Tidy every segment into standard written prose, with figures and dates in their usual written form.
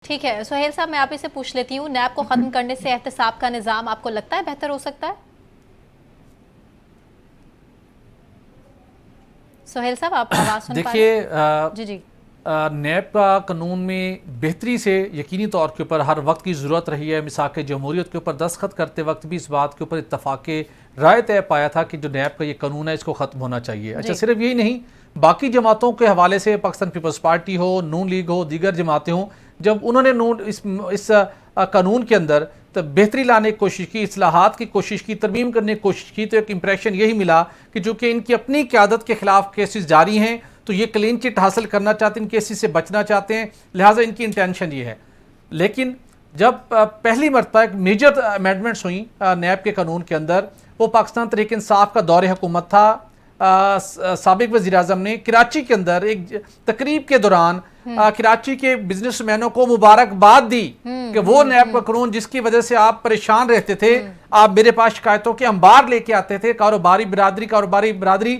ٹھیک ہے سہیل صاحب، میں آپ سے پوچھ لیتی ہوں، نیب کو ختم کرنے سے احتساب کا نظام آپ کو لگتا ہے بہتر ہو سکتا ہے؟ سہیل صاحب آپ آواز سن پا رہے ہیں؟ دیکھیے جی نیب کا قانون میں بہتری سے یقینی طور کے اوپر ہر وقت کی ضرورت رہی ہے۔ میثاق جمہوریت کے اوپر دستخط کرتے وقت بھی اس بات کے اوپر اتفاق رائے طے پایا تھا کہ جو نیب کا یہ قانون ہے اس کو ختم ہونا چاہیے۔ اچھا، صرف یہی نہیں، باقی جماعتوں کے حوالے سے پاکستان پیپلز پارٹی ہو، نون لیگ ہو، دیگر جماعتیں ہوں، جب انہوں نے اس قانون کے اندر بہتری لانے کی کوشش کی، اصلاحات کی کوشش کی، ترمیم کرنے کی کوشش کی، تو ایک امپریشن یہی ملا کہ جو کہ ان کی اپنی قیادت کے خلاف کیسز جاری ہیں تو یہ کلین چٹ حاصل کرنا چاہتے ہیں، ان کیسز سے بچنا چاہتے ہیں، لہٰذا ان کی انٹینشن یہ ہے۔ لیکن جب پہلی مرتبہ ایک میجر امینڈمنٹس ہوئیں نیب کے قانون کے اندر، وہ پاکستان تحریک انصاف کا دور حکومت تھا، سابق وزیر اعظم نے کراچی کے اندر ایک تقریب کے دوران کراچی کے بزنس مینوں کو مبارکباد دی کہ وہ نیب کا قانون جس کی وجہ سے آپ پریشان رہتے تھے، آپ میرے پاس شکایتوں کے انبار لے کے آتے تھے، کاروباری برادری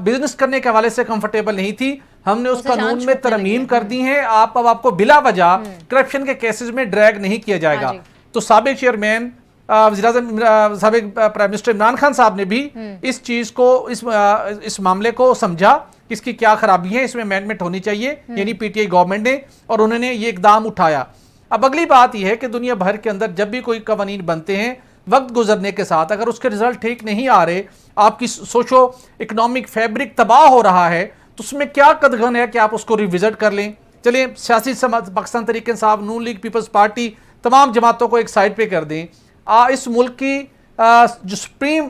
بزنس کرنے کے حوالے سے کمفرٹیبل نہیں تھی، ہم نے اس قانون میں ترمیم کر دی ہیں، اب آپ کو بلا وجہ کرپشن کے کیسز میں ڈریگ نہیں کیا جائے گا۔ تو سابق چیئرمین وزیر اعظم سابق پرائم منسٹر عمران خان صاحب نے بھی اس چیز کو اس معاملے کو سمجھا کہ اس کی کیا خرابی ہے، اس میں امینڈمنٹ ہونی چاہیے، یعنی پی ٹی آئی گورنمنٹ نے، اور انہوں نے یہ اقدام اٹھایا۔ اب اگلی بات یہ ہے کہ دنیا بھر کے اندر جب بھی کوئی قوانین بنتے ہیں، وقت گزرنے کے ساتھ اگر اس کے رزلٹ ٹھیک نہیں آ رہے، آپ کی سوشو اکنامک فیبرک تباہ ہو رہا ہے، تو اس میں کیا قدغن ہے کہ آپ اس کو ریوزٹ کر لیں۔ چلیں سیاسی پاکستان تحریک انصاف، نون لیگ، پیپلز پارٹی، تمام جماعتوں کو ایک سائڈ پہ کر دیں۔ اس ملک کی جو سپریم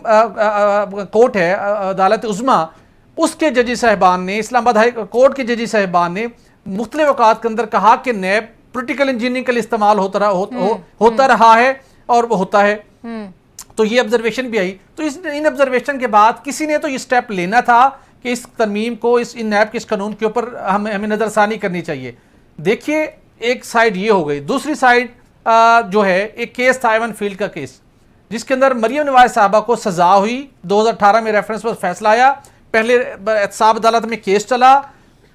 کورٹ ہے، عدالت عظمیٰ، اس کے ججی صاحبان نے، اسلام آباد ہائی کورٹ کے ججی صاحبان نے مختلف اوقات کے اندر کہا کہ نیب پولیٹیکل انجینئرنگ کے لیے استعمال ہوتا رہا ہے اور وہ ہوتا ہے۔ تو یہ آبزرویشن بھی آئی، تو ان آبزرویشن کے بعد کسی نے تو یہ سٹیپ لینا تھا کہ اس ترمیم کو، اس نیب کے اس قانون کے اوپر ہمیں نظر ثانی کرنی چاہیے۔ دیکھیے ایک سائیڈ یہ ہو گئی، دوسری سائیڈ جو ہے ایک کیس تھا ایون فیلڈ کا کیس، جس کے اندر مریم نواز صاحبہ کو سزا ہوئی، 2018 میں ریفرنس پر فیصلہ آیا، پہلے احتساب عدالت میں کیس چلا،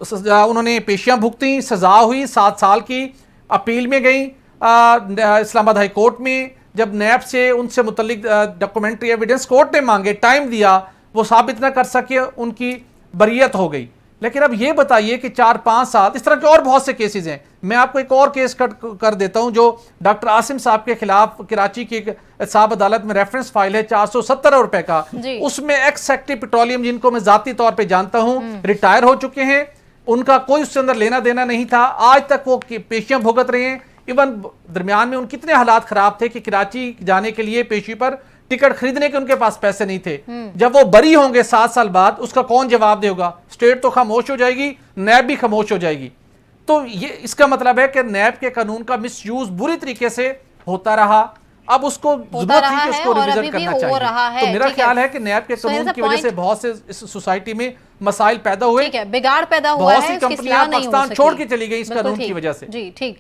انہوں نے پیشیاں بھگتیں، سزا ہوئی 7 سال کی، اپیل میں گئیں اسلام آباد ہائی کورٹ میں، جب نیب سے ان سے متعلق ڈاکومنٹری ایویڈنس کورٹ نے مانگے، ٹائم دیا، وہ ثابت نہ کر سکے، ان کی بریت ہو گئی۔ لیکن اب یہ بتائیے کہ 4-5 سال اس طرح کے اور بہت سے کیسز ہیں۔ میں آپ کو ایک اور کیس کر دیتا ہوں جو ڈاکٹر عاصم صاحب کے خلاف کراچی کی احتساب عدالت میں ریفرنس فائل ہے 470 روپے کا، اس میں ایکس سیکٹری پیٹرولیم، جن کو میں ذاتی طور پہ جانتا ہوں، ریٹائر ہو چکے ہیں، ان کا کوئی اس سے اندر لینا دینا نہیں تھا، آج تک وہ پیشیاں بھگت رہے ہیں۔ ایون درمیان میں ان کتنے حالات خراب تھے کہ کراچی جانے کے لیے پیشی پر ٹکٹ خریدنے کے ان کے پاس پیسے نہیں تھے۔ جب وہ بری ہوں گے 7 سال بعد، اس کا کون جواب دے گا؟ اسٹیٹ تو خاموش ہو جائے گی، نیب بھی خاموش ہو جائے گی۔ تو یہ اس کا مطلب ہے کہ نیب کے قانون کا مس یوز بری طریقے سے ہوتا رہا، اب اس کو ضرورت تھی کہ اس کو ریویزٹ کرنا چاہیے۔ تو میرا خیال ہے کہ نیب کے قانون کی وجہ سے بہت سے اس سوسائٹی میں مسائل پیدا ہوئے، بگاڑ پیدا ہوا ہے، بہت سی کمپنیاں پاکستان چھوڑ کے چلی گئی اس قانون کی وجہ سے۔ جی ٹھیک